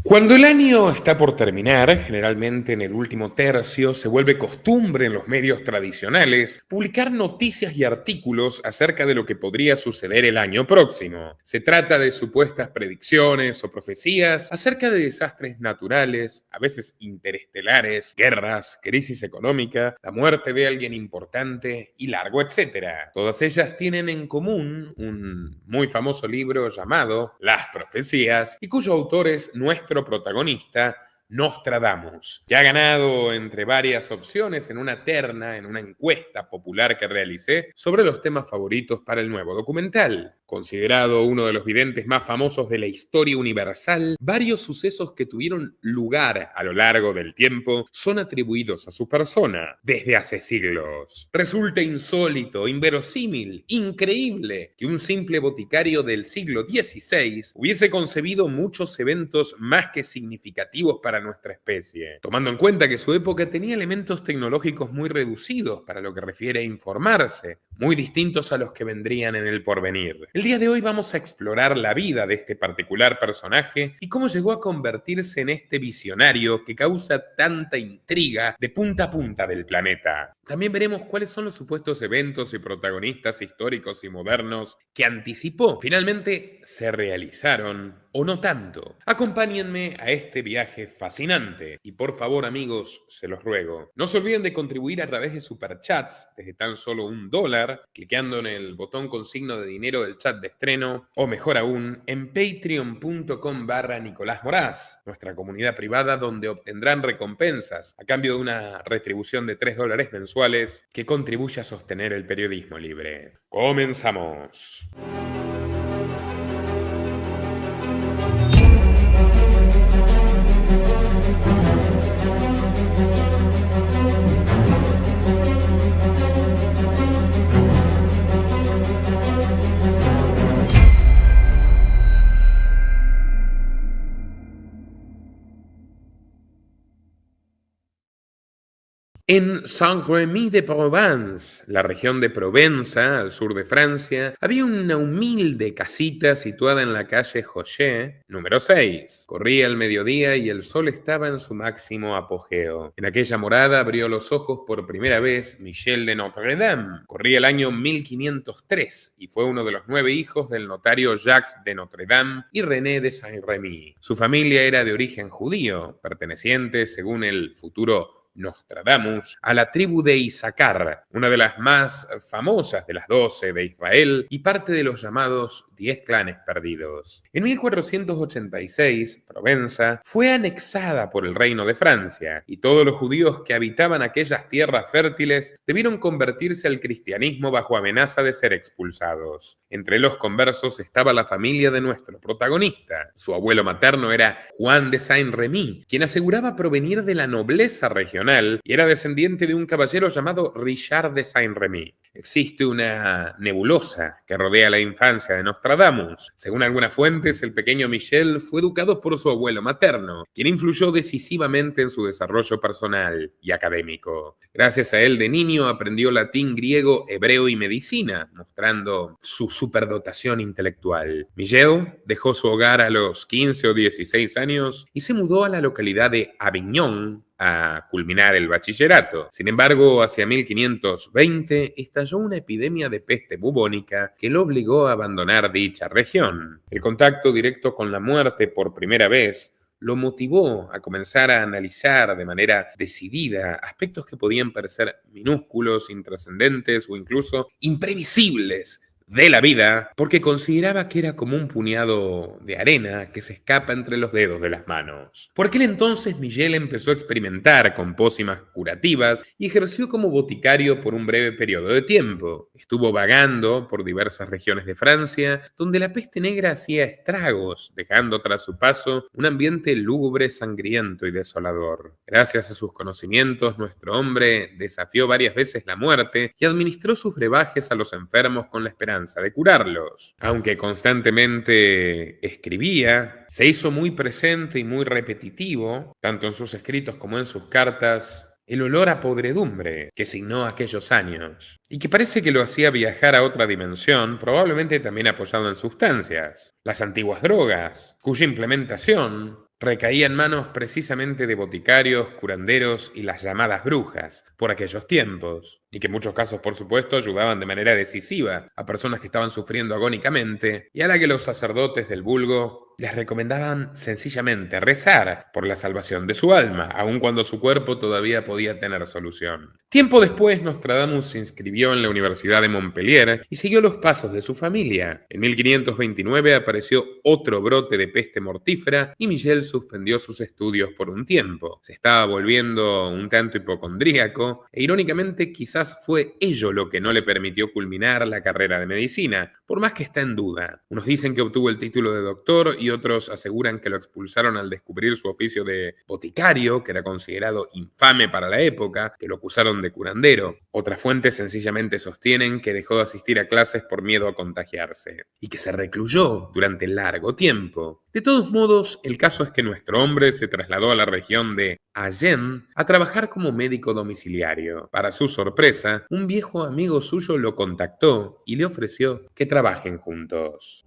Cuando el año está por terminar, generalmente en el último tercio, se vuelve costumbre en los medios tradicionales publicar noticias y artículos acerca de lo que podría suceder el año próximo. Se trata de supuestas predicciones o profecías acerca de desastres naturales, a veces interestelares, guerras, crisis económica, la muerte de alguien importante y largo etcétera. Todas ellas tienen en común un muy famoso libro llamado Las Profecías y cuyo autor es nuestro protagonista, Nostradamus, que ha ganado entre varias opciones en una terna, en una encuesta popular que realicé sobre los temas favoritos para el nuevo documental. Considerado uno de los videntes más famosos de la historia universal, varios sucesos que tuvieron lugar a lo largo del tiempo son atribuidos a su persona desde hace siglos. Resulta insólito, inverosímil, increíble que un simple boticario del siglo XVI hubiese concebido muchos eventos más que significativos para nuestra especie, tomando en cuenta que su época tenía elementos tecnológicos muy reducidos para lo que refiere a informarse, muy distintos a los que vendrían en el porvenir. El día de hoy vamos a explorar la vida de este particular personaje y cómo llegó a convertirse en este visionario que causa tanta intriga de punta a punta del planeta. También veremos cuáles son los supuestos eventos y protagonistas históricos y modernos que anticipó. Finalmente se realizaron o no tanto. Acompáñenme a este viaje fascinante y por favor amigos, se los ruego, no se olviden de contribuir a través de superchats desde tan solo $1, clicando en el botón con signo de dinero del chat de estreno o mejor aún en patreon.com/Nicolás Moraz, nuestra comunidad privada donde obtendrán recompensas a cambio de una retribución de $3 mensuales que contribuye a sostener el periodismo libre. ¡Comenzamos! En Saint-Rémy-de-Provence, la región de Provenza, al sur de Francia, había una humilde casita situada en la calle Jauchet, número 6. Corría el mediodía y el sol estaba en su máximo apogeo. En aquella morada abrió los ojos por primera vez Michel de Notre-Dame. Corría el año 1503 y fue uno de los 9 hijos del notario Jacques de Notre-Dame y René de Saint-Rémy. Su familia era de origen judío, perteneciente, según el futuro Nostradamus, a la tribu de Issacar, una de las más famosas de las 12 de Israel y parte de los llamados 10 clanes perdidos. En 1486, Provenza fue anexada por el Reino de Francia y todos los judíos que habitaban aquellas tierras fértiles debieron convertirse al cristianismo bajo amenaza de ser expulsados. Entre los conversos estaba la familia de nuestro protagonista. Su abuelo materno era Juan de Saint-Rémy, quien aseguraba provenir de la nobleza regional y era descendiente de un caballero llamado Richard de Saint-Rémy. Existe una nebulosa que rodea la infancia de Nostradamus. Según algunas fuentes, el pequeño Michel fue educado por su abuelo materno, quien influyó decisivamente en su desarrollo personal y académico. Gracias a él, de niño, aprendió latín, griego, hebreo y medicina, mostrando su superdotación intelectual. Michel dejó su hogar a los 15 o 16 años y se mudó a la localidad de Avignon a culminar el bachillerato. Sin embargo, hacia 1520 estalló una epidemia de peste bubónica que lo obligó a abandonar dicha región. El contacto directo con la muerte por primera vez lo motivó a comenzar a analizar de manera decidida aspectos que podían parecer minúsculos, intrascendentes o incluso imprevisibles de la vida, porque consideraba que era como un puñado de arena que se escapa entre los dedos de las manos. Por aquel entonces Michel empezó a experimentar con pócimas curativas y ejerció como boticario por un breve periodo de tiempo. Estuvo vagando por diversas regiones de Francia, donde la peste negra hacía estragos, dejando tras su paso un ambiente lúgubre, sangriento y desolador. Gracias a sus conocimientos, nuestro hombre desafió varias veces la muerte y administró sus brebajes a los enfermos con la esperanza de curarlos. Aunque constantemente escribía, se hizo muy presente y muy repetitivo, tanto en sus escritos como en sus cartas, el olor a podredumbre que signó aquellos años, y que parece que lo hacía viajar a otra dimensión, probablemente también apoyado en sustancias, las antiguas drogas, cuya implementación recaía en manos precisamente de boticarios, curanderos y las llamadas brujas, por aquellos tiempos, y que en muchos casos, por supuesto, ayudaban de manera decisiva a personas que estaban sufriendo agónicamente, y a la que los sacerdotes del vulgo les recomendaban sencillamente rezar por la salvación de su alma, aun cuando su cuerpo todavía podía tener solución. Tiempo después, Nostradamus se inscribió en la Universidad de Montpellier y siguió los pasos de su familia. En 1529 apareció otro brote de peste mortífera y Michel suspendió sus estudios por un tiempo. Se estaba volviendo un tanto hipocondríaco e irónicamente quizás fue ello lo que no le permitió culminar la carrera de medicina, por más que está en duda. Unos dicen que obtuvo el título de doctor y otros aseguran que lo expulsaron al descubrir su oficio de boticario, que era considerado infame para la época, que lo acusaron de curandero. Otras fuentes sencillamente sostienen que dejó de asistir a clases por miedo a contagiarse y que se recluyó durante largo tiempo. De todos modos, el caso es que nuestro hombre se trasladó a la región de Agen a trabajar como médico domiciliario. Para su sorpresa, un viejo amigo suyo lo contactó y le ofreció que trabajen juntos.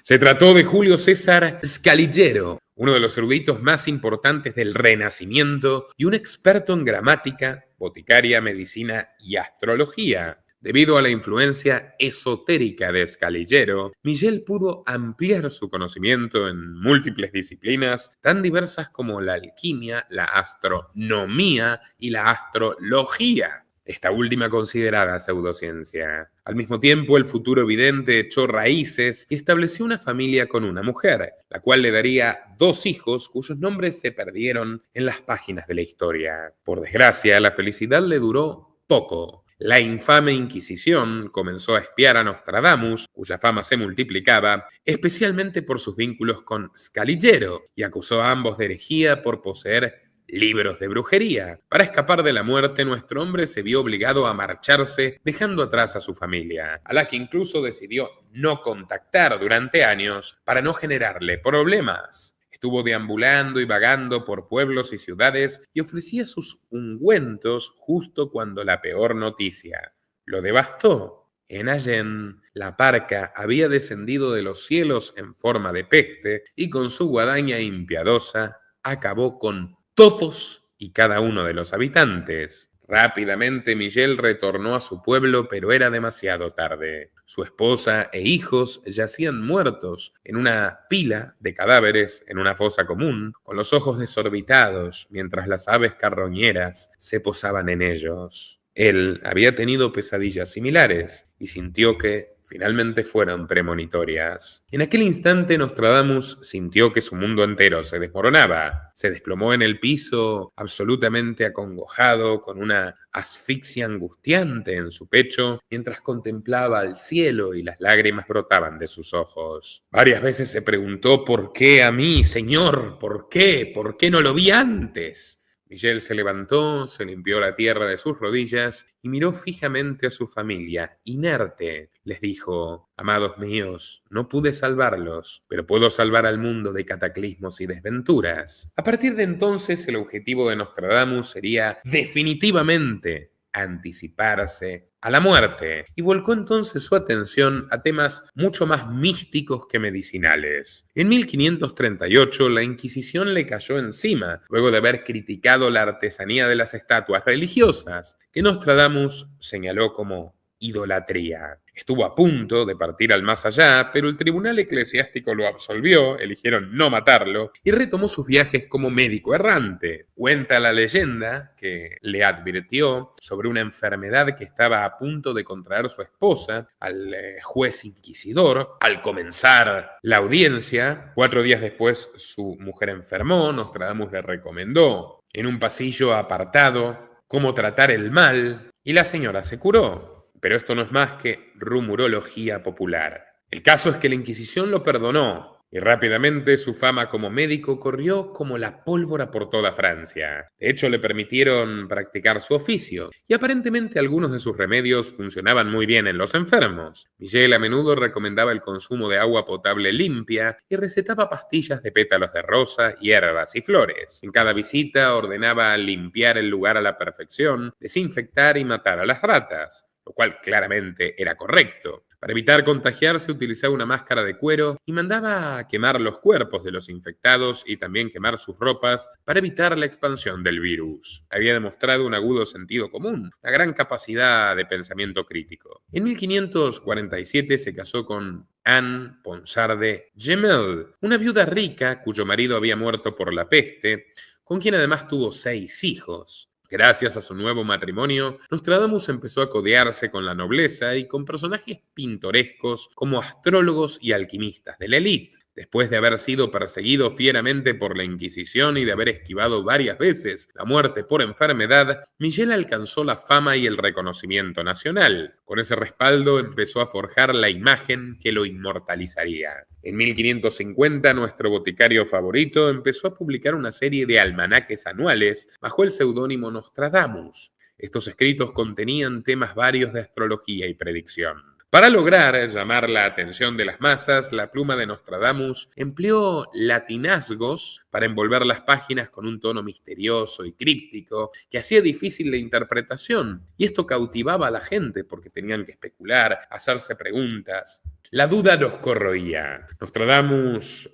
Se trató de Julio César Scaligero, uno de los eruditos más importantes del Renacimiento y un experto en gramática, boticaria, medicina y astrología. Debido a la influencia esotérica de Scaligero, Michel pudo ampliar su conocimiento en múltiples disciplinas tan diversas como la alquimia, la astronomía y la astrología, esta última considerada pseudociencia. Al mismo tiempo, el futuro vidente echó raíces y estableció una familia con una mujer, la cual le daría 2 hijos cuyos nombres se perdieron en las páginas de la historia. Por desgracia, la felicidad le duró poco. La infame Inquisición comenzó a espiar a Nostradamus, cuya fama se multiplicaba, especialmente por sus vínculos con Scaligero, y acusó a ambos de herejía por poseer libros de brujería. Para escapar de la muerte, nuestro hombre se vio obligado a marcharse, dejando atrás a su familia, a la que incluso decidió no contactar durante años para no generarle problemas. Estuvo deambulando y vagando por pueblos y ciudades y ofrecía sus ungüentos justo cuando la peor noticia lo devastó. En Agen, la parca había descendido de los cielos en forma de peste y con su guadaña impiadosa acabó con todos y cada uno de los habitantes. Rápidamente Michel retornó a su pueblo, pero era demasiado tarde. Su esposa e hijos yacían muertos en una pila de cadáveres en una fosa común, con los ojos desorbitados, mientras las aves carroñeras se posaban en ellos. Él había tenido pesadillas similares y sintió que finalmente fueron premonitorias. En aquel instante Nostradamus sintió que su mundo entero se desmoronaba. Se desplomó en el piso, absolutamente acongojado, con una asfixia angustiante en su pecho, mientras contemplaba al cielo y las lágrimas brotaban de sus ojos. Varias veces se preguntó: ¿por qué a mí, Señor? ¿Por qué? ¿Por qué no lo vi antes? Michel se levantó, se limpió la tierra de sus rodillas y miró fijamente a su familia, inerte. Les dijo: amados míos, no pude salvarlos, pero puedo salvar al mundo de cataclismos y desventuras. A partir de entonces, el objetivo de Nostradamus sería definitivamente anticiparse a la muerte, y volcó entonces su atención a temas mucho más místicos que medicinales. En 1538 la Inquisición le cayó encima, luego de haber criticado la artesanía de las estatuas religiosas, que Nostradamus señaló como idolatría. Estuvo a punto de partir al más allá, pero el tribunal eclesiástico lo absolvió, eligieron no matarlo y retomó sus viajes como médico errante. Cuenta la leyenda que le advirtió sobre una enfermedad que estaba a punto de contraer su esposa al juez inquisidor. Al comenzar la audiencia, 4 días después su mujer enfermó. Nostradamus le recomendó en un pasillo apartado cómo tratar el mal y la señora se curó. Pero esto no es más que rumorología popular. El caso es que la Inquisición lo perdonó y rápidamente su fama como médico corrió como la pólvora por toda Francia. De hecho, le permitieron practicar su oficio y aparentemente algunos de sus remedios funcionaban muy bien en los enfermos. Michel a menudo recomendaba el consumo de agua potable limpia y recetaba pastillas de pétalos de rosa, hierbas y flores. En cada visita ordenaba limpiar el lugar a la perfección, desinfectar y matar a las ratas. lo cual claramente era correcto. Para evitar contagiarse utilizaba una máscara de cuero y mandaba a quemar los cuerpos de los infectados y también quemar sus ropas para evitar la expansión del virus. Había demostrado un agudo sentido común, una gran capacidad de pensamiento crítico. En 1547 se casó con Anne Ponsarde Gemelle, una viuda rica cuyo marido había muerto por la peste, con quien además tuvo 6 hijos. Gracias a su nuevo matrimonio, Nostradamus empezó a codearse con la nobleza y con personajes pintorescos como astrólogos y alquimistas de la élite. Después de haber sido perseguido fieramente por la Inquisición y de haber esquivado varias veces la muerte por enfermedad, Michel alcanzó la fama y el reconocimiento nacional. Con ese respaldo empezó a forjar la imagen que lo inmortalizaría. En 1550, nuestro boticario favorito empezó a publicar una serie de almanaques anuales bajo el seudónimo Nostradamus. Estos escritos contenían temas varios de astrología y predicción. Para lograr llamar la atención de las masas, la pluma de Nostradamus empleó latinazgos para envolver las páginas con un tono misterioso y críptico que hacía difícil la interpretación, y esto cautivaba a la gente porque tenían que especular, hacerse preguntas. La duda los corroía. Nostradamus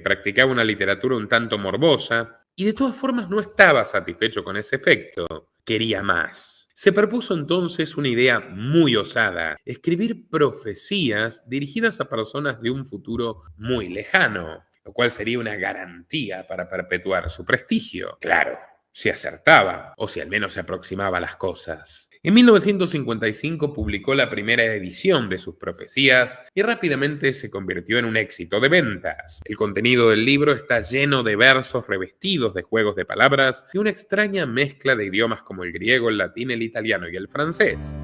practicaba una literatura un tanto morbosa y de todas formas no estaba satisfecho con ese efecto. Quería más. Se propuso entonces una idea muy osada: escribir profecías dirigidas a personas de un futuro muy lejano, lo cual sería una garantía para perpetuar su prestigio. Claro, si acertaba, o si al menos se aproximaba a las cosas. En 1955 publicó la primera edición de sus profecías y rápidamente se convirtió en un éxito de ventas. El contenido del libro está lleno de versos revestidos de juegos de palabras y una extraña mezcla de idiomas como el griego, el latín, el italiano y el francés.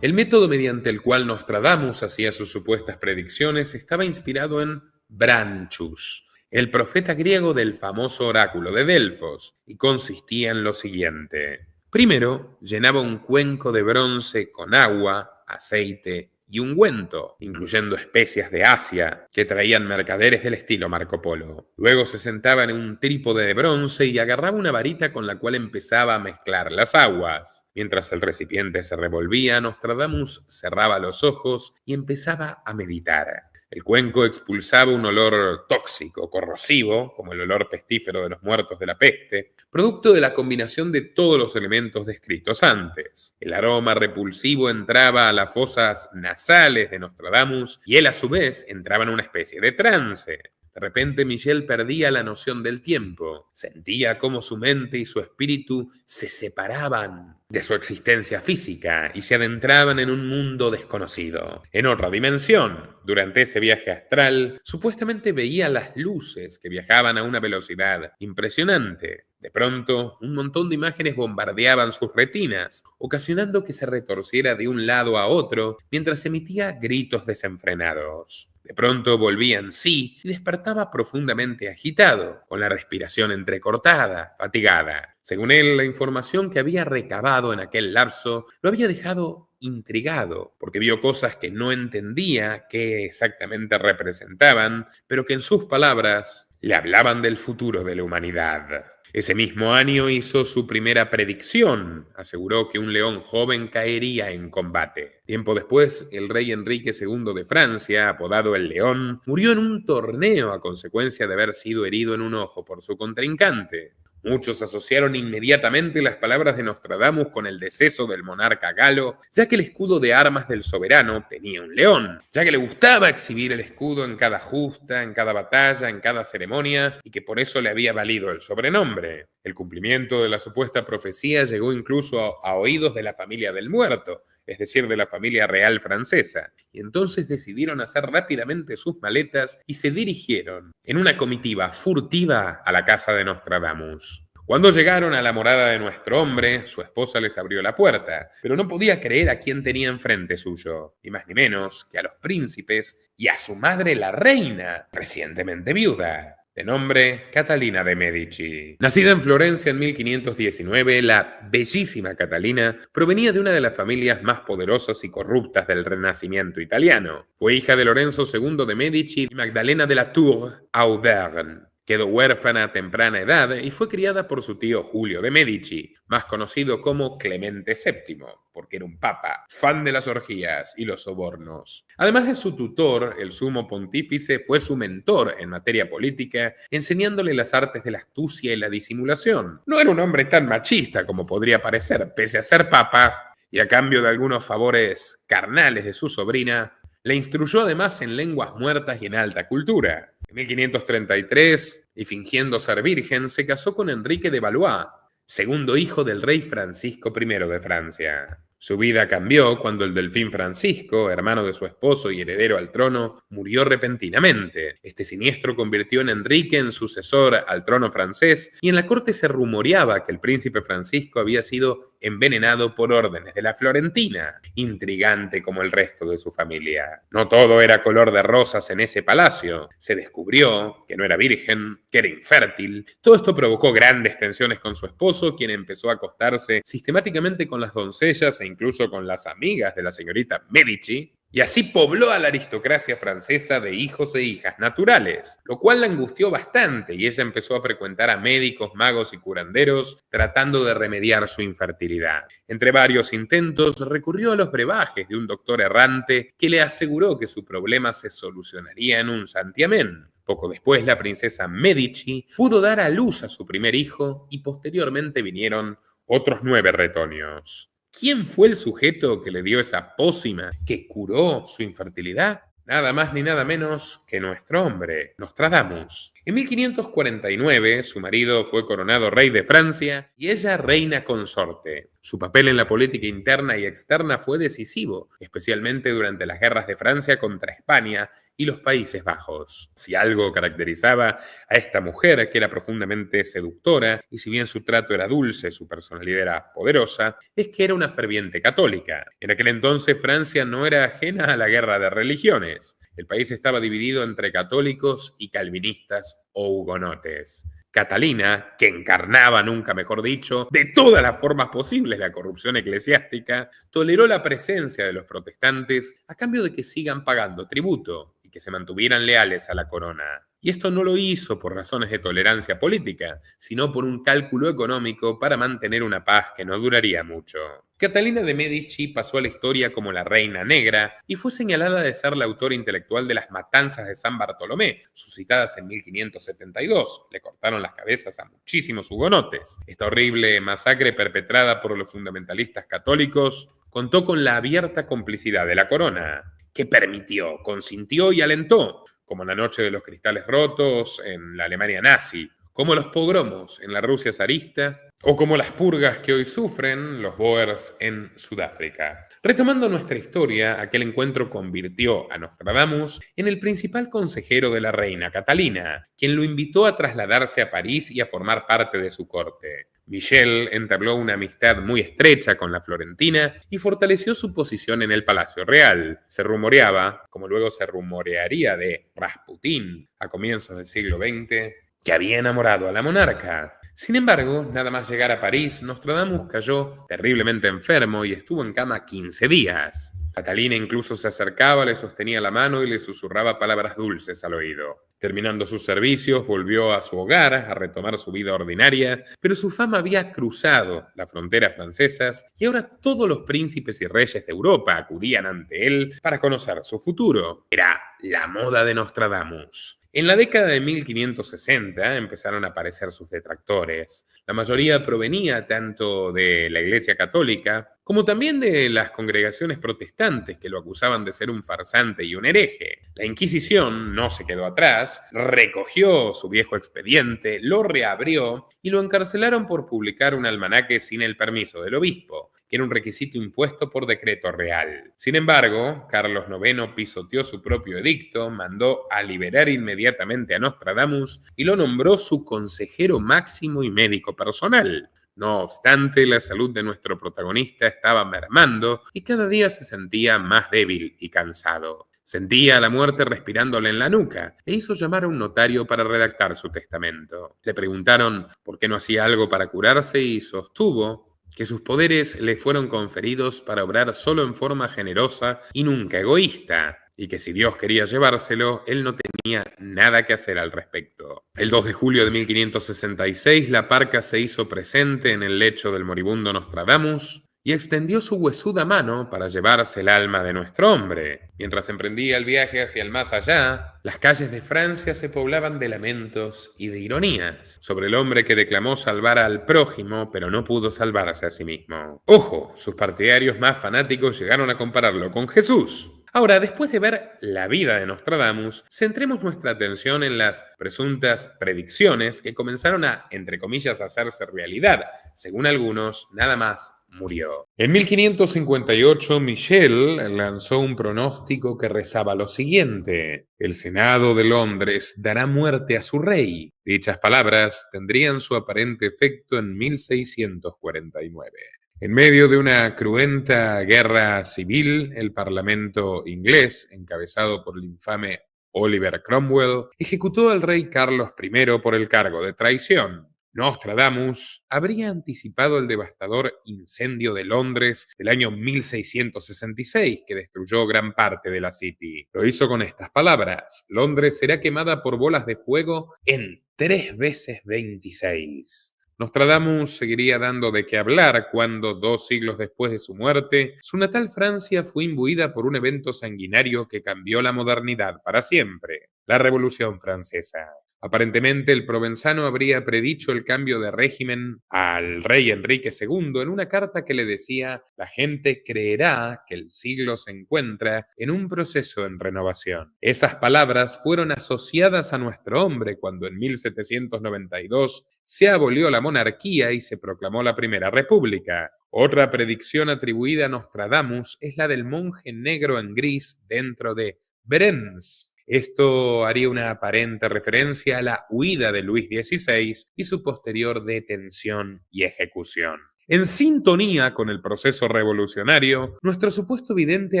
El método mediante el cual Nostradamus hacía sus supuestas predicciones estaba inspirado en Branchus, el profeta griego del famoso oráculo de Delfos, y consistía en lo siguiente. Primero, llenaba un cuenco de bronce con agua, aceite y ungüento, incluyendo especias de Asia que traían mercaderes del estilo Marco Polo. Luego se sentaba en un trípode de bronce y agarraba una varita con la cual empezaba a mezclar las aguas. Mientras el recipiente se revolvía, Nostradamus cerraba los ojos y empezaba a meditar. El cuenco expulsaba un olor tóxico, corrosivo, como el olor pestífero de los muertos de la peste, producto de la combinación de todos los elementos descritos antes. El aroma repulsivo entraba a las fosas nasales de Nostradamus y él a su vez entraba en una especie de trance. De repente Michel perdía la noción del tiempo. Sentía cómo su mente y su espíritu se separaban de su existencia física y se adentraban en un mundo desconocido, en otra dimensión. Durante ese viaje astral, supuestamente veía las luces que viajaban a una velocidad impresionante. De pronto, un montón de imágenes bombardeaban sus retinas, ocasionando que se retorciera de un lado a otro mientras emitía gritos desenfrenados. De pronto volvía en sí y despertaba profundamente agitado, con la respiración entrecortada, fatigada. Según él, la información que había recabado en aquel lapso lo había dejado intrigado, porque vio cosas que no entendía qué exactamente representaban, pero que en sus palabras le hablaban del futuro de la humanidad. Ese mismo año hizo su primera predicción. Aseguró que un león joven caería en combate. Tiempo después, el rey Enrique II de Francia, apodado el León, murió en un torneo a consecuencia de haber sido herido en un ojo por su contrincante. Muchos asociaron inmediatamente las palabras de Nostradamus con el deceso del monarca galo, ya que el escudo de armas del soberano tenía un león, ya que le gustaba exhibir el escudo en cada justa, en cada batalla, en cada ceremonia, y que por eso le había valido el sobrenombre. El cumplimiento de la supuesta profecía llegó incluso a oídos de la familia del muerto, es decir, de la familia real francesa, y entonces decidieron hacer rápidamente sus maletas y se dirigieron en una comitiva furtiva a la casa de Nostradamus. Cuando llegaron a la morada de nuestro hombre, su esposa les abrió la puerta, pero no podía creer a quién tenía enfrente suyo, ni más ni menos que a los príncipes y a su madre la reina, recientemente viuda, de nombre Catalina de Medici. Nacida en Florencia en 1519, la bellísima Catalina provenía de una de las familias más poderosas y corruptas del Renacimiento italiano. Fue hija de Lorenzo II de Medici y Magdalena de la Tour Auvergne. Quedó huérfana a temprana edad y fue criada por su tío Julio de Medici, más conocido como Clemente VII, porque era un papa, fan de las orgías y los sobornos. Además de su tutor, el sumo pontífice fue su mentor en materia política, enseñándole las artes de la astucia y la disimulación. No era un hombre tan machista como podría parecer, pese a ser papa, y a cambio de algunos favores carnales de su sobrina, le instruyó además en lenguas muertas y en alta cultura. En 1533, y fingiendo ser virgen, se casó con Enrique de Valois, segundo hijo del rey Francisco I de Francia. Su vida cambió cuando el delfín Francisco, hermano de su esposo y heredero al trono, murió repentinamente. Este siniestro convirtió a Enrique en sucesor al trono francés y en la corte se rumoreaba que el príncipe Francisco había sido envenenado por órdenes de la Florentina, intrigante como el resto de su familia. No todo era color de rosas en ese palacio. Se descubrió que no era virgen, que era infértil. Todo esto provocó grandes tensiones con su esposo, quien empezó a acostarse sistemáticamente con las doncellas e incluso con las amigas de la señorita Medici, y así pobló a la aristocracia francesa de hijos e hijas naturales, lo cual la angustió bastante y ella empezó a frecuentar a médicos, magos y curanderos tratando de remediar su infertilidad. Entre varios intentos recurrió a los brebajes de un doctor errante que le aseguró que su problema se solucionaría en un santiamén. Poco después, la princesa Medici pudo dar a luz a su primer hijo y posteriormente vinieron otros 9 retoños. ¿Quién fue el sujeto que le dio esa pócima que curó su infertilidad? Nada más ni nada menos que nuestro hombre, Nostradamus. En 1549, su marido fue coronado rey de Francia y ella reina consorte. Su papel en la política interna y externa fue decisivo, especialmente durante las guerras de Francia contra España y los Países Bajos. Si algo caracterizaba a esta mujer, que era profundamente seductora, y si bien su trato era dulce, su personalidad era poderosa, es que era una ferviente católica. En aquel entonces Francia no era ajena a la guerra de religiones. El país estaba dividido entre católicos y calvinistas o hugonotes. Catalina, que encarnaba, nunca mejor dicho, de todas las formas posibles la corrupción eclesiástica, toleró la presencia de los protestantes a cambio de que sigan pagando tributo y que se mantuvieran leales a la corona. Y esto no lo hizo por razones de tolerancia política, sino por un cálculo económico para mantener una paz que no duraría mucho. Catalina de Medici pasó a la historia como la Reina Negra y fue señalada de ser la autora intelectual de las matanzas de San Bartolomé, suscitadas en 1572. Le cortaron las cabezas a muchísimos hugonotes. Esta horrible masacre perpetrada por los fundamentalistas católicos contó con la abierta complicidad de la corona, que permitió, consintió y alentó, como la Noche de los Cristales Rotos en la Alemania nazi, como los pogromos en la Rusia zarista, o como las purgas que hoy sufren los Boers en Sudáfrica. Retomando nuestra historia, aquel encuentro convirtió a Nostradamus en el principal consejero de la reina Catalina, quien lo invitó a trasladarse a París y a formar parte de su corte. Michel entabló una amistad muy estrecha con la Florentina y fortaleció su posición en el Palacio Real. Se rumoreaba, como luego se rumorearía de Rasputín a comienzos del siglo XX, que había enamorado a la monarca. Sin embargo, nada más llegar a París, Nostradamus cayó terriblemente enfermo y estuvo en cama 15 días. Catalina incluso se acercaba, le sostenía la mano y le susurraba palabras dulces al oído. Terminando sus servicios, volvió a su hogar a retomar su vida ordinaria, pero su fama había cruzado las fronteras francesas y ahora todos los príncipes y reyes de Europa acudían ante él para conocer su futuro. Era la moda de Nostradamus. En la década de 1560 empezaron a aparecer sus detractores. La mayoría provenía tanto de la Iglesia Católica como también de las congregaciones protestantes que lo acusaban de ser un farsante y un hereje. La Inquisición no se quedó atrás, recogió su viejo expediente, lo reabrió y lo encarcelaron por publicar un almanaque sin el permiso del obispo, que era un requisito impuesto por decreto real. Sin embargo, Carlos IX pisoteó su propio edicto, mandó a liberar inmediatamente a Nostradamus y lo nombró su consejero máximo y médico personal. No obstante, la salud de nuestro protagonista estaba mermando y cada día se sentía más débil y cansado. Sentía a la muerte respirándole en la nuca e hizo llamar a un notario para redactar su testamento. Le preguntaron por qué no hacía algo para curarse y sostuvo que sus poderes le fueron conferidos para obrar solo en forma generosa y nunca egoísta. y que si Dios quería llevárselo, él no tenía nada que hacer al respecto. El 2 de julio de 1566, la parca se hizo presente en el lecho del moribundo Nostradamus y extendió su huesuda mano para llevarse el alma de nuestro hombre. Mientras emprendía el viaje hacia el más allá, las calles de Francia se poblaban de lamentos y de ironías sobre el hombre que declamó salvar al prójimo, pero no pudo salvarse a sí mismo. Ojo, sus partidarios más fanáticos llegaron a compararlo con Jesús. Ahora, después de ver la vida de Nostradamus, centremos nuestra atención en las presuntas predicciones que comenzaron a, entre comillas, hacerse realidad. Según algunos, nada más murió. En 1558, Michel lanzó un pronóstico que rezaba lo siguiente: el Senado de Londres dará muerte a su rey. Dichas palabras tendrían su aparente efecto en 1649. En medio de una cruenta guerra civil, el Parlamento inglés, encabezado por el infame Oliver Cromwell, ejecutó al rey Carlos I por el cargo de traición. Nostradamus habría anticipado el devastador incendio de Londres del año 1666 que destruyó gran parte de la City. Lo hizo con estas palabras: Londres será quemada por bolas de fuego en 3 veces 26. Nostradamus seguiría dando de qué hablar cuando, 2 siglos después de su muerte, su natal Francia fue imbuida por un evento sanguinario que cambió la modernidad para siempre: la Revolución Francesa. Aparentemente, el provenzano habría predicho el cambio de régimen al rey Enrique II en una carta que le decía: la gente creerá que el siglo se encuentra en un proceso en renovación. Esas palabras fueron asociadas a nuestro hombre cuando en 1792 se abolió la monarquía y se proclamó la Primera República. Otra predicción atribuida a Nostradamus es la del monje negro en gris dentro de Brens. Esto haría una aparente referencia a la huida de Luis XVI y su posterior detención y ejecución. En sintonía con el proceso revolucionario, nuestro supuesto vidente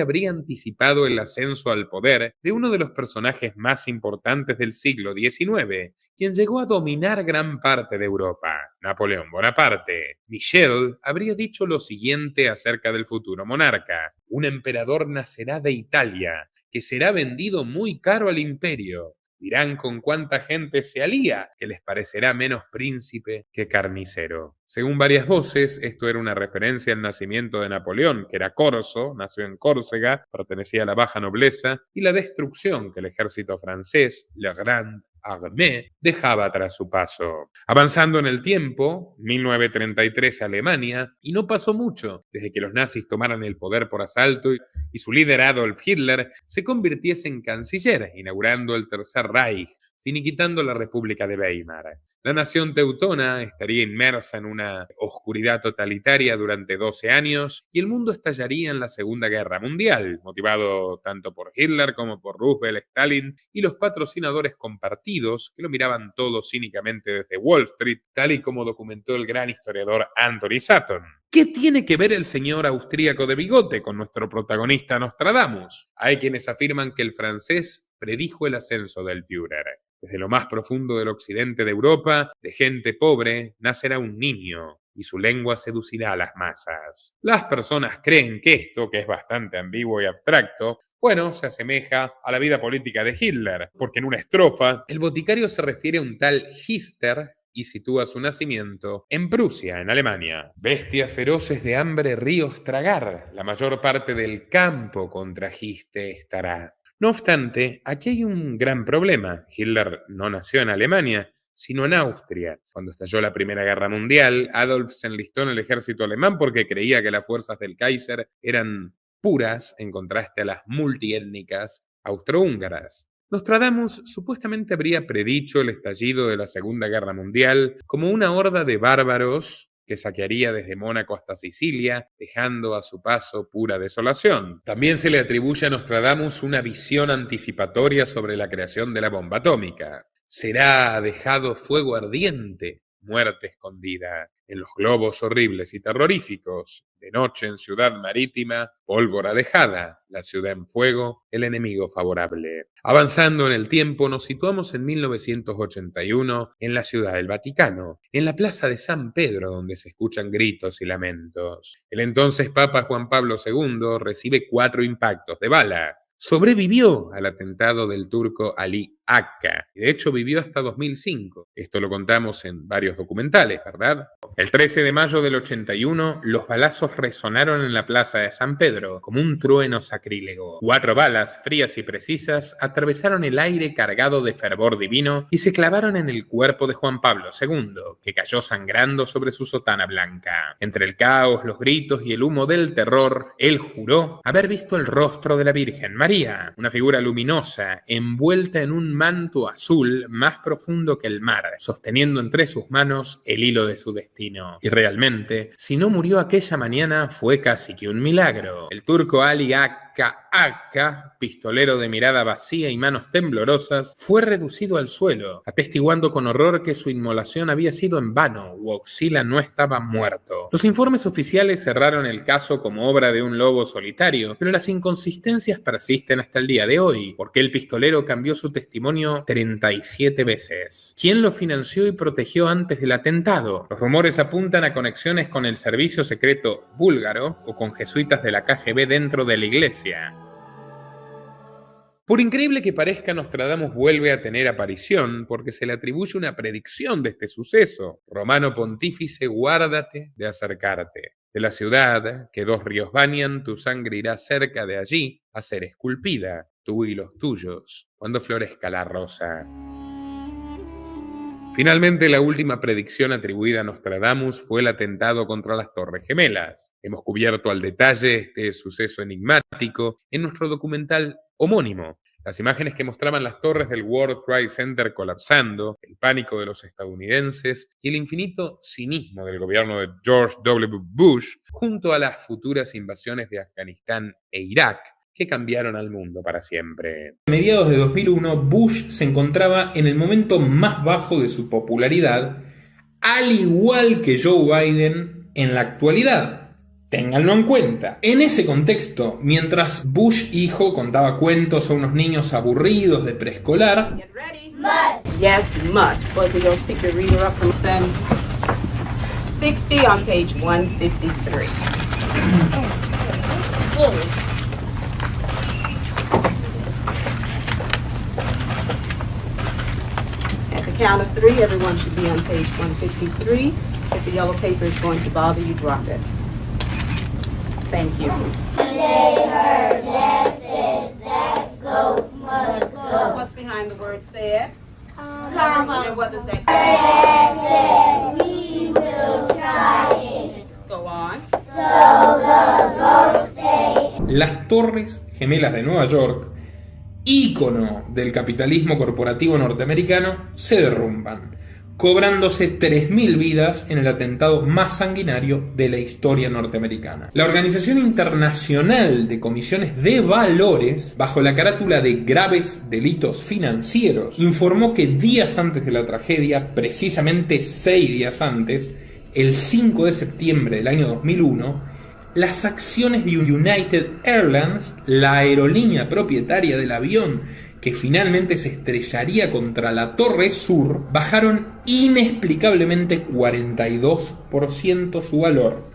habría anticipado el ascenso al poder de uno de los personajes más importantes del siglo XIX, quien llegó a dominar gran parte de Europa: Napoleón Bonaparte. Michel habría dicho lo siguiente acerca del futuro monarca: un emperador nacerá de Italia, que será vendido muy caro al imperio. Dirán con cuánta gente se alía, que les parecerá menos príncipe que carnicero. Según varias voces, esto era una referencia al nacimiento de Napoleón, que era corso, nació en Córcega, pertenecía a la baja nobleza, y la destrucción que el ejército francés, la Grande Armée, dejaba tras su paso. Avanzando en el tiempo, 1933 Alemania, y no pasó mucho desde que los nazis tomaran el poder por asalto y su líder Adolf Hitler se convirtiese en canciller, inaugurando el Tercer Reich, finiquitando la República de Weimar. La nación teutona estaría inmersa en una oscuridad totalitaria durante 12 años y el mundo estallaría en la Segunda Guerra Mundial, motivado tanto por Hitler como por Roosevelt, Stalin y los patrocinadores compartidos que lo miraban todo cínicamente desde Wall Street, tal y como documentó el gran historiador Anthony Sutton. ¿Qué tiene que ver el señor austríaco de bigote con nuestro protagonista Nostradamus? Hay quienes afirman que el francés predijo el ascenso del Führer. Desde lo más profundo del occidente de Europa, de gente pobre, nacerá un niño y su lengua seducirá a las masas. Las personas creen que esto, que es bastante ambiguo y abstracto, bueno, se asemeja a la vida política de Hitler, porque en una estrofa, el boticario se refiere a un tal Hister y sitúa su nacimiento en Prusia, en Alemania. Bestias feroces de hambre ríos tragar, la mayor parte del campo contra Histe estará. No obstante, aquí hay un gran problema. Hitler no nació en Alemania, sino en Austria. Cuando estalló la Primera Guerra Mundial, Adolf se enlistó en el ejército alemán porque creía que las fuerzas del Kaiser eran puras en contraste a las multiétnicas austrohúngaras. Nostradamus supuestamente habría predicho el estallido de la Segunda Guerra Mundial como una horda de bárbaros que saquearía desde Mónaco hasta Sicilia, dejando a su paso pura desolación. También se le atribuye a Nostradamus una visión anticipatoria sobre la creación de la bomba atómica. Será dejado fuego ardiente, muerte escondida, en los globos horribles y terroríficos. De noche en ciudad marítima, pólvora dejada, la ciudad en fuego, el enemigo favorable. Avanzando en el tiempo, nos situamos en 1981 en la Ciudad del Vaticano, en la Plaza de San Pedro, donde se escuchan gritos y lamentos. El entonces Papa Juan Pablo II recibe 4 impactos de bala. sobrevivió al atentado del turco Ali Akka, y de hecho vivió hasta 2005. Esto lo contamos en varios documentales, ¿verdad? El 13 de mayo del 81, los balazos resonaron en la plaza de San Pedro como un trueno sacrílego. 4 balas, frías y precisas, atravesaron el aire cargado de fervor divino y se clavaron en el cuerpo de Juan Pablo II, que cayó sangrando sobre su sotana blanca. Entre el caos, los gritos y el humo del terror, él juró haber visto el rostro de la Virgen María, una figura luminosa, envuelta en un manto azul más profundo que el mar, sosteniendo entre sus manos el hilo de su destino. Y realmente, si no murió aquella mañana, fue casi que un milagro. El turco Ali Akka, pistolero de mirada vacía y manos temblorosas, fue reducido al suelo, atestiguando con horror que su inmolación había sido en vano, Huoxila no estaba muerto. Los informes oficiales cerraron el caso como obra de un lobo solitario, pero las inconsistencias persisten hasta el día de hoy, porque el pistolero cambió su testimonio 37 veces. ¿Quién lo financió y protegió antes del atentado? Los rumores apuntan a conexiones con el servicio secreto búlgaro o con jesuitas de la KGB dentro de la iglesia. Por increíble que parezca, Nostradamus vuelve a tener aparición porque se le atribuye una predicción de este suceso. Romano Pontífice, guárdate de acercarte. De la ciudad que 2 ríos bañan, tu sangre irá cerca de allí a ser esculpida, tú y los tuyos, cuando florezca la rosa. Finalmente, la última predicción atribuida a Nostradamus fue el atentado contra las Torres Gemelas. Hemos cubierto al detalle este suceso enigmático en nuestro documental homónimo. Las imágenes que mostraban las torres del World Trade Center colapsando, el pánico de los estadounidenses y el infinito cinismo del gobierno de George W. Bush, junto a las futuras invasiones de Afganistán e Irak, que cambiaron al mundo para siempre. A mediados de 2001, Bush se encontraba en el momento más bajo de su popularidad, al igual que Joe Biden en la actualidad. Ténganlo en cuenta. En ese contexto, mientras Bush hijo contaba cuentos a unos niños aburridos de preescolar, Get ready. Must. Yes, must. Boys, we'll pick your reader up from 60 on page 153. At the count of 3, everyone should be on page 153. If the yellow paper is going to bother you, drop it. Thank you. Later, blessed, that goat must go. What's behind the word said? Come. And what does that mean? We will try it. Go on. So the goat say. Las Torres Gemelas de Nueva York, ícono del capitalismo corporativo norteamericano, se derrumban, cobrándose 3.000 vidas en el atentado más sanguinario de la historia norteamericana. La Organización Internacional de Comisiones de Valores, bajo la carátula de graves delitos financieros, informó que días antes de la tragedia, precisamente 6 días antes, el 5 de septiembre del año 2001, las acciones de United Airlines, la aerolínea propietaria del avión que finalmente se estrellaría contra la Torre Sur, bajaron inexplicablemente 42% su valor.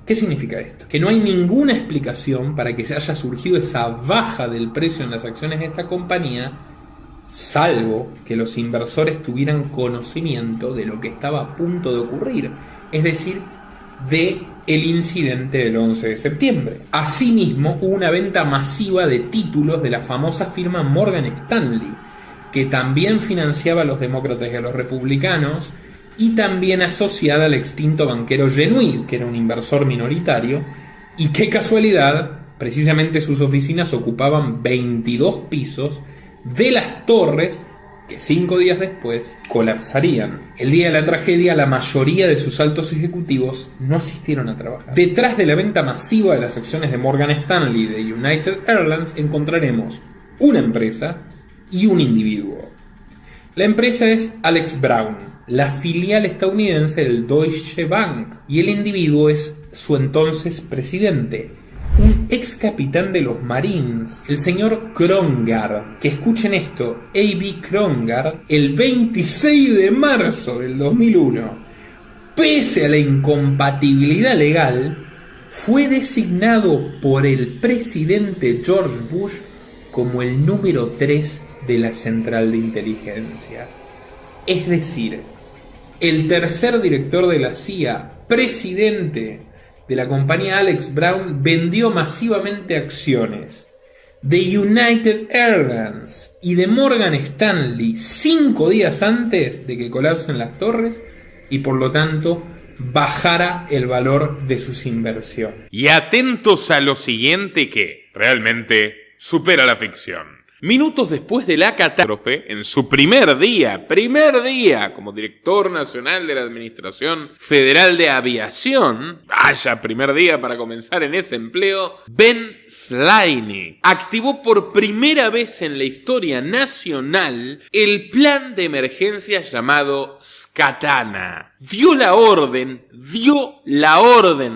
¿Qué significa esto? Que no hay ninguna explicación para que se haya surgido esa baja del precio en las acciones de esta compañía, salvo que los inversores tuvieran conocimiento de lo que estaba a punto de ocurrir, es decir, de el incidente del 11 de septiembre. Asimismo, hubo una venta masiva de títulos de la famosa firma Morgan Stanley, que también financiaba a los demócratas y a los republicanos, y también asociada al extinto banquero Genuid, que era un inversor minoritario, y qué casualidad, precisamente sus oficinas ocupaban 22 pisos de las torres que 5 días después colapsarían. El día de la tragedia, la mayoría de sus altos ejecutivos no asistieron a trabajar. Detrás de la venta masiva de las acciones de Morgan Stanley y de United Airlines encontraremos una empresa y un individuo. La empresa es Alex Brown, la filial estadounidense del Deutsche Bank, y el individuo es su entonces presidente, un ex capitán de los Marines, el señor Krongard, que escuchen esto, A.B. Krongard, el 26 de marzo del 2001, pese a la incompatibilidad legal, fue designado por el presidente George Bush como el número 3 de la central de inteligencia. Es decir, el tercer director de la CIA, presidente de la compañía Alex Brown, vendió masivamente acciones de United Airlines y de Morgan Stanley 5 días antes de que colapsen las torres y por lo tanto bajara el valor de sus inversiones. Y atentos a lo siguiente que realmente supera la ficción. Minutos después de la catástrofe, en su primer día como director nacional de la Administración Federal de Aviación, vaya primer día para comenzar en ese empleo, Ben Slaney activó por primera vez en la historia nacional el plan de emergencia llamado Skatana. Dio la orden,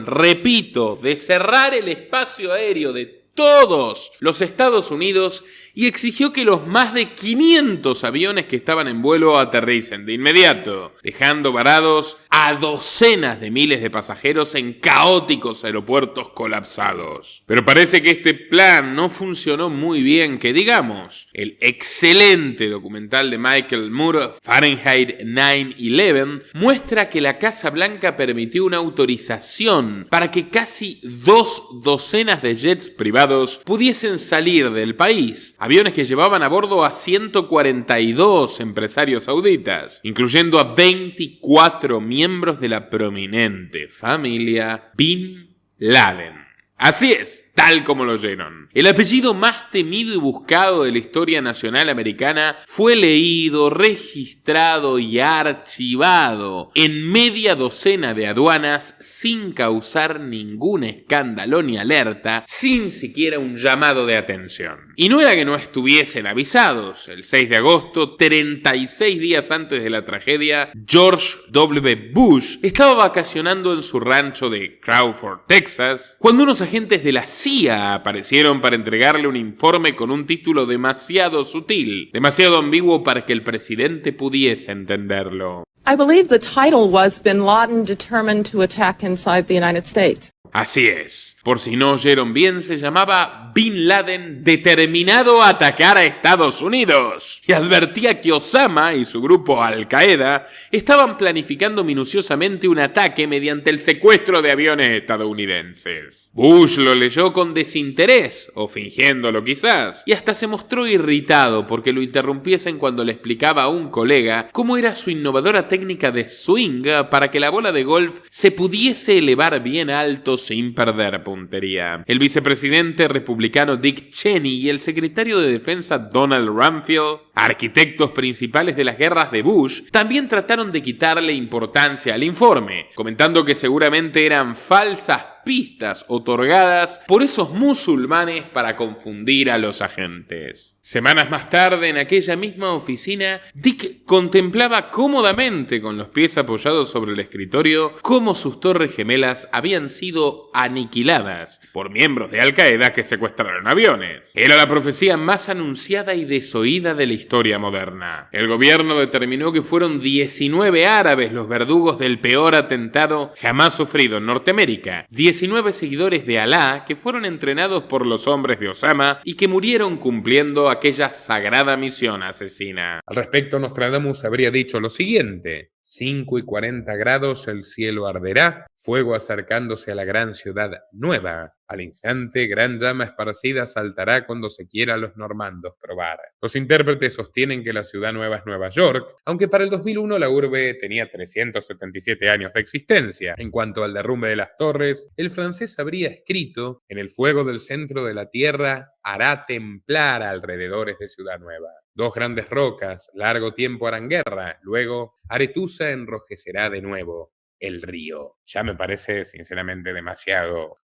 repito, de cerrar el espacio aéreo de todos los Estados Unidos y exigió que los más de 500 aviones que estaban en vuelo aterricen de inmediato, dejando varados a docenas de miles de pasajeros en caóticos aeropuertos colapsados. Pero parece que este plan no funcionó muy bien, que digamos. El excelente documental de Michael Moore, Fahrenheit 9/11, muestra que la Casa Blanca permitió una autorización para que casi 2 docenas de jets privados pudiesen salir del país. Aviones que llevaban a bordo a 142 empresarios sauditas, incluyendo a 24 miembros de la prominente familia Bin Laden. Así es, tal como lo oyeron. El apellido más temido y buscado de la historia nacional americana fue leído, registrado y archivado en media docena de aduanas sin causar ningún escándalo ni alerta, sin siquiera un llamado de atención. Y no era que no estuviesen avisados. El 6 de agosto, 36 días antes de la tragedia, George W. Bush estaba vacacionando en su rancho de Crawford, Texas, cuando unos agentes de la CIA aparecieron para entregarle un informe con un título demasiado sutil, demasiado ambiguo para que el presidente pudiese entenderlo. I believe the title was Bin Laden determined to attack inside the United States. Así es. Por si no oyeron bien, se llamaba Bin Laden determinado a atacar a Estados Unidos. Y advertía que Osama y su grupo Al-Qaeda estaban planificando minuciosamente un ataque mediante el secuestro de aviones estadounidenses. Bush lo leyó con desinterés, o fingiéndolo quizás, y hasta se mostró irritado porque lo interrumpiesen cuando le explicaba a un colega cómo era su innovadora técnica de swing para que la bola de golf se pudiese elevar bien alto sin perder puntería. El vicepresidente republicano Dick Cheney y el secretario de Defensa Donald Rumsfeld, arquitectos principales de las guerras de Bush, también trataron de quitarle importancia al informe, comentando que seguramente eran falsas pistas otorgadas por esos musulmanes para confundir a los agentes. Semanas más tarde, en aquella misma oficina, Dick contemplaba cómodamente, con los pies apoyados sobre el escritorio, cómo sus torres gemelas habían sido aniquiladas por miembros de Al-Qaeda que secuestraron aviones. Era la profecía más anunciada y desoída de la historia moderna. El gobierno determinó que fueron 19 árabes los verdugos del peor atentado jamás sufrido en Norteamérica. 19 seguidores de Alá que fueron entrenados por los hombres de Osama y que murieron cumpliendo aquella sagrada misión asesina. Al respecto, Nostradamus habría dicho lo siguiente: 5:40 grados el cielo arderá, fuego acercándose a la gran ciudad nueva. Al instante, gran llama esparcida saltará cuando se quiera a los normandos probar. Los intérpretes sostienen que la ciudad nueva es Nueva York, aunque para el 2001 la urbe tenía 377 años de existencia. En cuanto al derrumbe de las torres, el francés habría escrito: en el fuego del centro de la tierra hará templar alrededores de Ciudad Nueva. 2 grandes rocas, largo tiempo harán guerra, luego Aretusa enrojecerá de nuevo el río. Ya me parece sinceramente demasiado,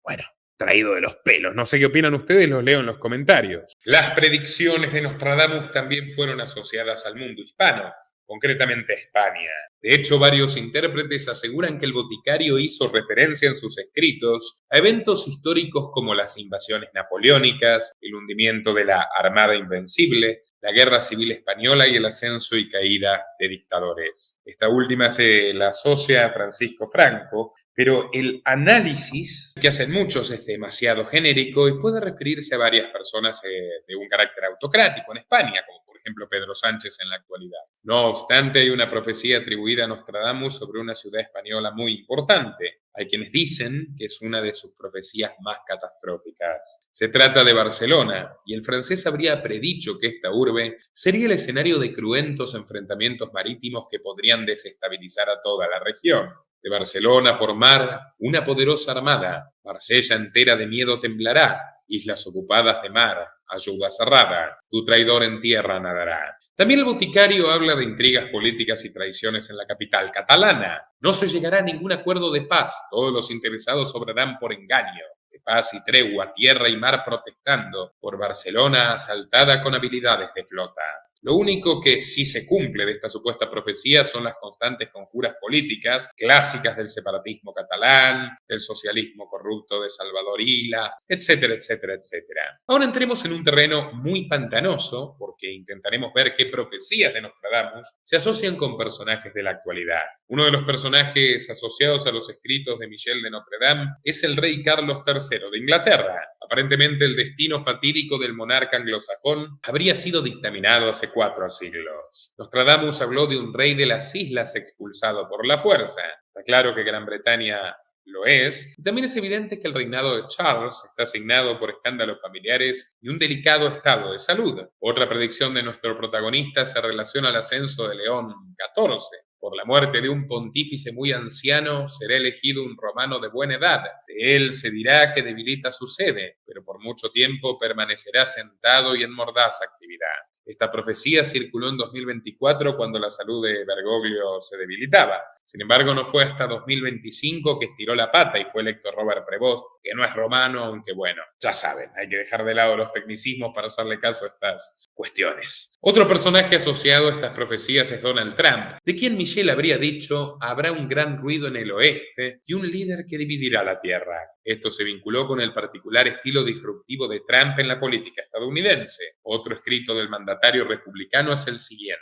traído de los pelos. No sé qué opinan ustedes, los leo en los comentarios. Las predicciones de Nostradamus también fueron asociadas al mundo hispano, concretamente a España. De hecho, varios intérpretes aseguran que el boticario hizo referencia en sus escritos a eventos históricos como las invasiones napoleónicas, el hundimiento de la Armada Invencible, la Guerra Civil Española y el ascenso y caída de dictadores. Esta última se la asocia a Francisco Franco, Pero el análisis que hacen muchos es demasiado genérico y puede referirse a varias personas de un carácter autocrático en España, como por ejemplo Pedro Sánchez en la actualidad. No obstante, hay una profecía atribuida a Nostradamus sobre una ciudad española muy importante. Hay quienes dicen que es una de sus profecías más catastróficas. Se trata de Barcelona, y el francés habría predicho que esta urbe sería el escenario de cruentos enfrentamientos marítimos que podrían desestabilizar a toda la región. De Barcelona por mar, una poderosa armada. Marsella entera de miedo temblará. Islas ocupadas de mar, ayuda cerrada. Tu traidor en tierra nadará. También el boticario habla de intrigas políticas y traiciones en la capital catalana. No se llegará a ningún acuerdo de paz. Todos los interesados obrarán por engaño. De paz y tregua, tierra y mar protestando. Por Barcelona asaltada con habilidades de flota. Lo único que sí se cumple de esta supuesta profecía son las constantes conjuras políticas clásicas del separatismo catalán, del socialismo corrupto de Salvador Illa, etcétera, etcétera, etcétera. Ahora entremos en un terreno muy pantanoso porque intentaremos ver qué profecías de Nostradamus se asocian con personajes de la actualidad. Uno de los personajes asociados a los escritos de Michel de Notre Dame es el rey Carlos III de Inglaterra. Aparentemente el destino fatídico del monarca anglosajón habría sido dictaminado hace 4 siglos. Nostradamus habló de un rey de las islas expulsado por la fuerza. Está claro que Gran Bretaña lo es. Y también es evidente que el reinado de Charles está asignado por escándalos familiares y un delicado estado de salud. Otra predicción de nuestro protagonista se relaciona al ascenso de León XIV. Por la muerte de un pontífice muy anciano, será elegido un romano de buena edad. De él se dirá que debilita su sede, pero por mucho tiempo permanecerá sentado y en mordaz actividad. Esta profecía circuló en 2024 cuando la salud de Bergoglio se debilitaba. Sin embargo, no fue hasta 2025 que estiró la pata y fue electo Robert Prevost, que no es romano, aunque bueno, ya saben, hay que dejar de lado los tecnicismos para hacerle caso a estas cuestiones. Otro personaje asociado a estas profecías es Donald Trump, de quien Michelle habría dicho: habrá un gran ruido en el oeste y un líder que dividirá la tierra. Esto se vinculó con el particular estilo disruptivo de Trump en la política estadounidense. Otro escrito del mandatario republicano es el siguiente: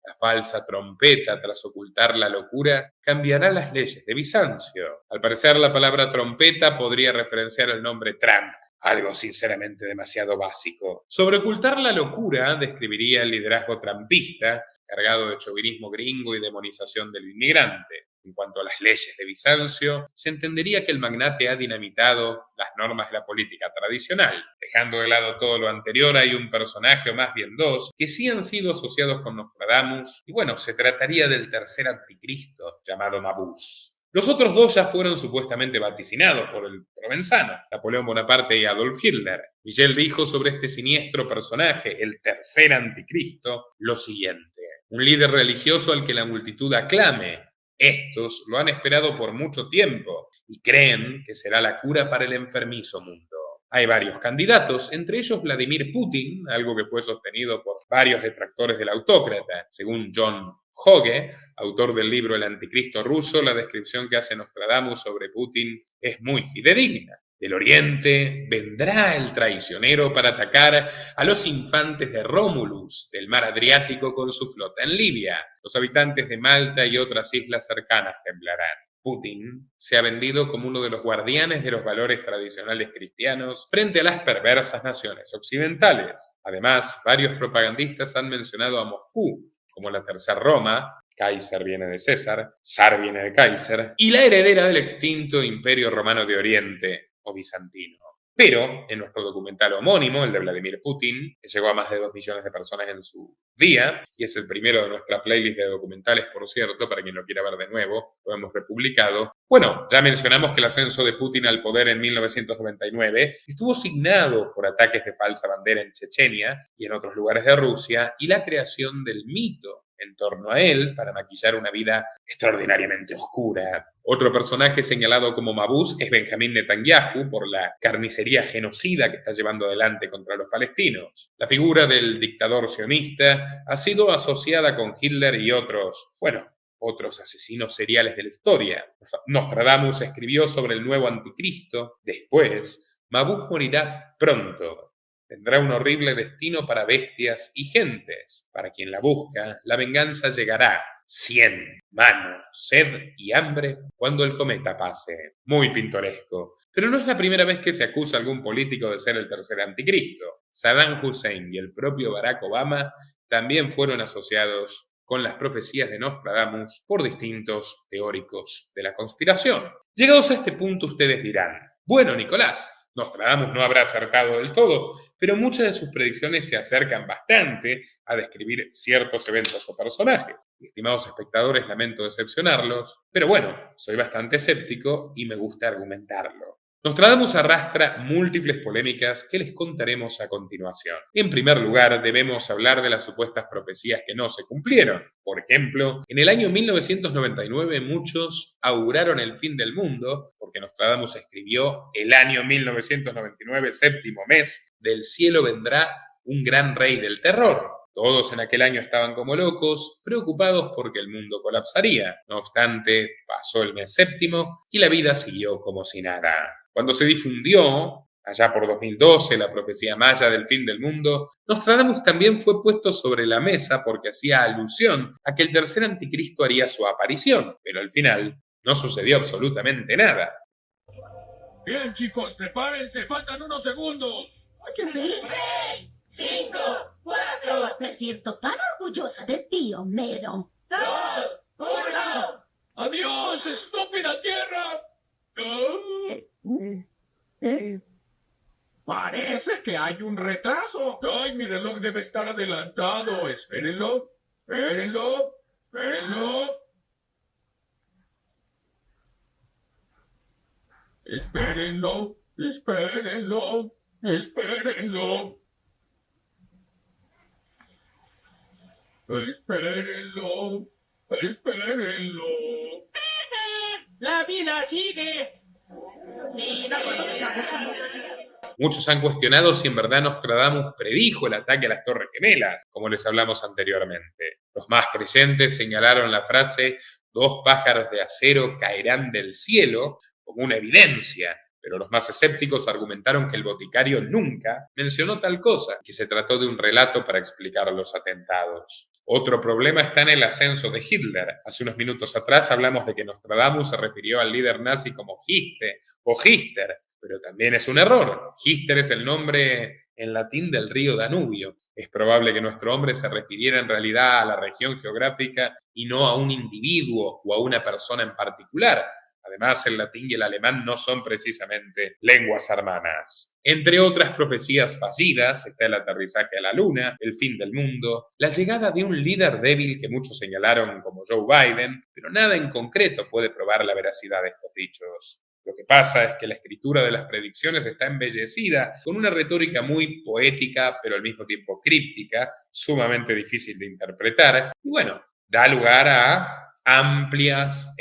la falsa trompeta, tras ocultar la locura, cambiará las leyes de Bizancio. Al parecer, la palabra trompeta podría referenciar el nombre Trump, algo sinceramente demasiado básico. Sobre ocultar la locura, describiría el liderazgo trumpista, cargado de chauvinismo gringo y demonización del inmigrante. En cuanto a las leyes de Bizancio, se entendería que el magnate ha dinamitado las normas de la política tradicional. Dejando de lado todo lo anterior, hay un personaje, o más bien dos, que sí han sido asociados con Nostradamus, y bueno, se trataría del tercer anticristo, llamado Mabuse. Los otros dos ya fueron supuestamente vaticinados por el provenzano, Napoleón Bonaparte y Adolf Hitler. Michel dijo sobre este siniestro personaje, el tercer anticristo, lo siguiente: un líder religioso al que la multitud aclame. Estos lo han esperado por mucho tiempo y creen que será la cura para el enfermizo mundo. Hay varios candidatos, entre ellos Vladimir Putin, algo que fue sostenido por varios detractores del autócrata. Según John Hoge, autor del libro El Anticristo Ruso, la descripción que hace Nostradamus sobre Putin es muy fidedigna. Del oriente vendrá el traicionero para atacar a los infantes de Rómulus del mar Adriático con su flota en Libia. Los habitantes de Malta y otras islas cercanas temblarán. Putin se ha vendido como uno de los guardianes de los valores tradicionales cristianos frente a las perversas naciones occidentales. Además, varios propagandistas han mencionado a Moscú como la tercera Roma. Kaiser viene de César, zar viene de Kaiser, y la heredera del extinto Imperio Romano de Oriente, o bizantino. Pero en nuestro documental homónimo, el de Vladimir Putin, que llegó a más de 2 millones de personas en su día, y es el primero de nuestra playlist de documentales, por cierto, para quien lo quiera ver de nuevo, lo hemos republicado. Bueno, ya mencionamos que el ascenso de Putin al poder en 1999 estuvo signado por ataques de falsa bandera en Chechenia y en otros lugares de Rusia, y la creación del mito en torno a él para maquillar una vida extraordinariamente oscura. Otro personaje señalado como Mabuse es Benjamín Netanyahu por la carnicería genocida que está llevando adelante contra los palestinos. La figura del dictador sionista ha sido asociada con Hitler y otros asesinos seriales de la historia. Nostradamus escribió sobre el nuevo anticristo. Después, Mabuse morirá pronto. Tendrá un horrible destino para bestias y gentes. Para quien la busca, la venganza llegará. 100, mano, sed y hambre cuando el cometa pase. Muy pintoresco. Pero no es la primera vez que se acusa a algún político de ser el tercer anticristo. Saddam Hussein y el propio Barack Obama también fueron asociados con las profecías de Nostradamus por distintos teóricos de la conspiración. Llegados a este punto, ustedes dirán, bueno, Nicolás, Nostradamus no habrá acertado del todo, pero muchas de sus predicciones se acercan bastante a describir ciertos eventos o personajes. Estimados espectadores, lamento decepcionarlos, pero bueno, soy bastante escéptico y me gusta argumentarlo. Nostradamus arrastra múltiples polémicas que les contaremos a continuación. En primer lugar, debemos hablar de las supuestas profecías que no se cumplieron. Por ejemplo, en el año 1999 muchos auguraron el fin del mundo, porque Nostradamus escribió el año 1999, séptimo mes, del cielo vendrá un gran rey del terror. Todos en aquel año estaban como locos, preocupados porque el mundo colapsaría. No obstante, pasó el mes séptimo y la vida siguió como si nada. Cuando se difundió, allá por 2012, la profecía maya del fin del mundo, Nostradamus también fue puesto sobre la mesa porque hacía alusión a que el tercer anticristo haría su aparición, pero al final no sucedió absolutamente nada. Bien, chicos, prepárense, faltan unos segundos. ¡Hay que seguir! 6, 5, 4. Me siento tan orgullosa de ti, Homero. 2, 1. ¡Adiós, estúpida tierra! Parece que hay un retraso. Ay, mi reloj debe estar adelantado. Espérenlo, espérenlo, espérenlo. Espérenlo, espérenlo, espérenlo. Espérenlo, espérenlo. La vida sigue. Muchos han cuestionado si en verdad Nostradamus predijo el ataque a las Torres Gemelas, como les hablamos anteriormente. Los más creyentes señalaron la frase «2 pájaros de acero caerán del cielo» como una evidencia, pero los más escépticos argumentaron que el boticario nunca mencionó tal cosa, que se trató de un relato para explicar los atentados. Otro problema está en el ascenso de Hitler. Hace unos minutos atrás hablamos de que Nostradamus se refirió al líder nazi como Histe o Hister, pero también es un error. Hister es el nombre en latín del río Danubio. Es probable que nuestro hombre se refiriera en realidad a la región geográfica y no a un individuo o a una persona en particular. Además, el latín y el alemán no son precisamente lenguas hermanas. Entre otras profecías fallidas está el aterrizaje a la luna, el fin del mundo, la llegada de un líder débil que muchos señalaron como Joe Biden, pero nada en concreto puede probar la veracidad de estos dichos. Lo que pasa es que la escritura de las predicciones está embellecida con una retórica muy poética, pero al mismo tiempo críptica, sumamente difícil de interpretar, y bueno, da lugar a amplias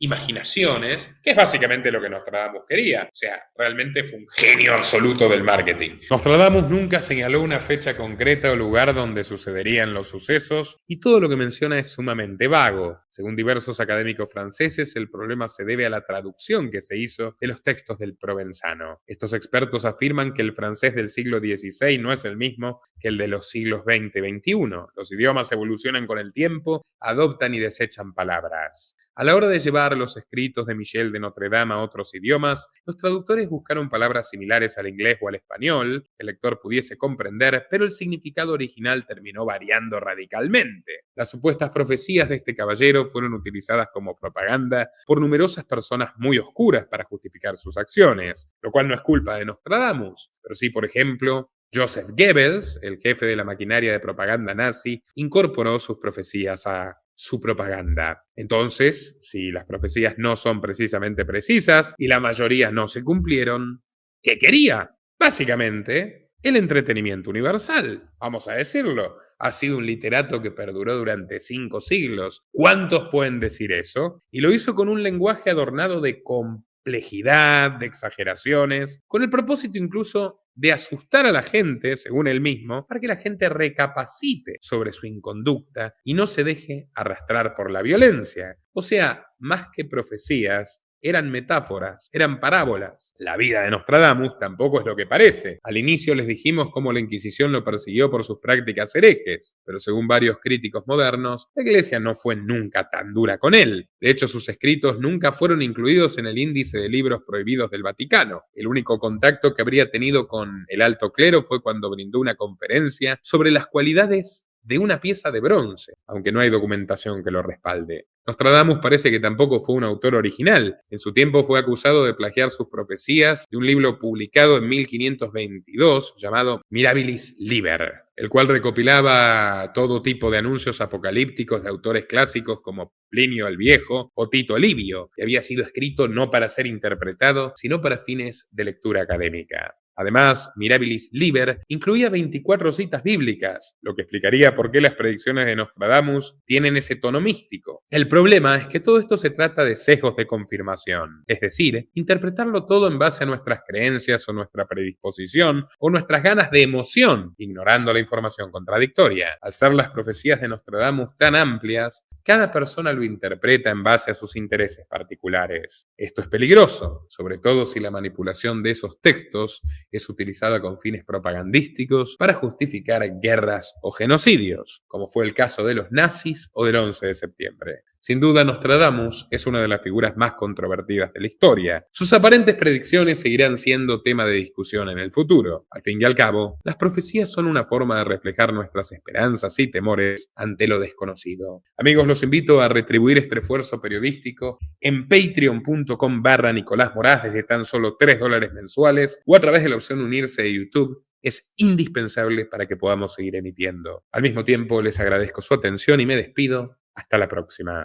imaginaciones, que es básicamente lo que Nostradamus quería. O sea, realmente fue un genio absoluto del marketing. Nostradamus nunca señaló una fecha concreta o lugar donde sucederían los sucesos, y todo lo que menciona es sumamente vago. Según diversos académicos franceses, el problema se debe a la traducción que se hizo de los textos del provenzano. Estos expertos afirman que el francés del siglo XVI no es el mismo que el de los siglos XX y XXI. Los idiomas evolucionan con el tiempo, adoptan y desechan palabras. A la hora de llevar los escritos de Michel de Notre Dame a otros idiomas, los traductores buscaron palabras similares al inglés o al español, que el lector pudiese comprender, pero el significado original terminó variando radicalmente. Las supuestas profecías de este caballero fueron utilizadas como propaganda por numerosas personas muy oscuras para justificar sus acciones, lo cual no es culpa de Nostradamus, pero sí, por ejemplo, Joseph Goebbels, el jefe de la maquinaria de propaganda nazi, incorporó sus profecías a su propaganda. Entonces, si las profecías no son precisamente precisas y la mayoría no se cumplieron, ¿qué quería? Básicamente, el entretenimiento universal, vamos a decirlo. Ha sido un literato que perduró durante 5 siglos. ¿Cuántos pueden decir eso? Y lo hizo con un lenguaje adornado de complejidad, de exageraciones, con el propósito incluso de asustar a la gente, según él mismo, para que la gente recapacite sobre su inconducta y no se deje arrastrar por la violencia. O sea, más que profecías, eran metáforas, eran parábolas. La vida de Nostradamus tampoco es lo que parece. Al inicio les dijimos cómo la Inquisición lo persiguió por sus prácticas herejes, pero según varios críticos modernos, la Iglesia no fue nunca tan dura con él. De hecho, sus escritos nunca fueron incluidos en el índice de libros prohibidos del Vaticano. El único contacto que habría tenido con el alto clero fue cuando brindó una conferencia sobre las cualidades de una pieza de bronce, aunque no hay documentación que lo respalde. Nostradamus parece que tampoco fue un autor original. En su tiempo fue acusado de plagiar sus profecías de un libro publicado en 1522 llamado Mirabilis Liber, el cual recopilaba todo tipo de anuncios apocalípticos de autores clásicos como Plinio el Viejo o Tito Livio, que había sido escrito no para ser interpretado, sino para fines de lectura académica. Además, Mirabilis Liber incluía 24 citas bíblicas, lo que explicaría por qué las predicciones de Nostradamus tienen ese tono místico. El problema es que todo esto se trata de sesgos de confirmación, es decir, interpretarlo todo en base a nuestras creencias o nuestra predisposición o nuestras ganas de emoción, ignorando la información contradictoria. Al ser las profecías de Nostradamus tan amplias, cada persona lo interpreta en base a sus intereses particulares. Esto es peligroso, sobre todo si la manipulación de esos textos es utilizada con fines propagandísticos para justificar guerras o genocidios, como fue el caso de los nazis o del 11 de septiembre. Sin duda, Nostradamus es una de las figuras más controvertidas de la historia. Sus aparentes predicciones seguirán siendo tema de discusión en el futuro. Al fin y al cabo, las profecías son una forma de reflejar nuestras esperanzas y temores ante lo desconocido. Amigos, los invito a retribuir este esfuerzo periodístico en patreon.com/Nicolás Moraz desde tan solo $3 mensuales o a través de la opción unirse de YouTube. Es indispensable para que podamos seguir emitiendo. Al mismo tiempo, les agradezco su atención y me despido. Hasta la próxima.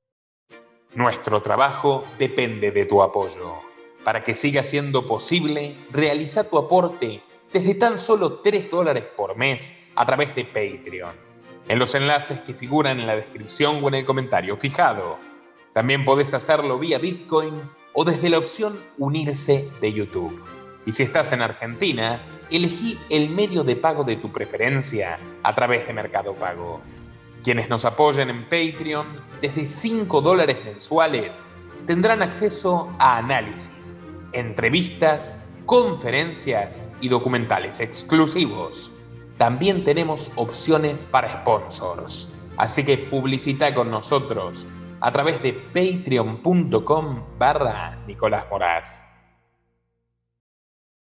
Nuestro trabajo depende de tu apoyo. Para que siga siendo posible, realiza tu aporte desde tan solo $3 por mes a través de Patreon, en los enlaces que figuran en la descripción o en el comentario fijado. También podés hacerlo vía Bitcoin o desde la opción unirse de YouTube. Y si estás en Argentina, elegí el medio de pago de tu preferencia a través de Mercado Pago. Quienes nos apoyen en Patreon desde $5 mensuales tendrán acceso a análisis, entrevistas, conferencias y documentales exclusivos. También tenemos opciones para sponsors, así que publicita con nosotros a través de patreon.com/Nicolás Moraz.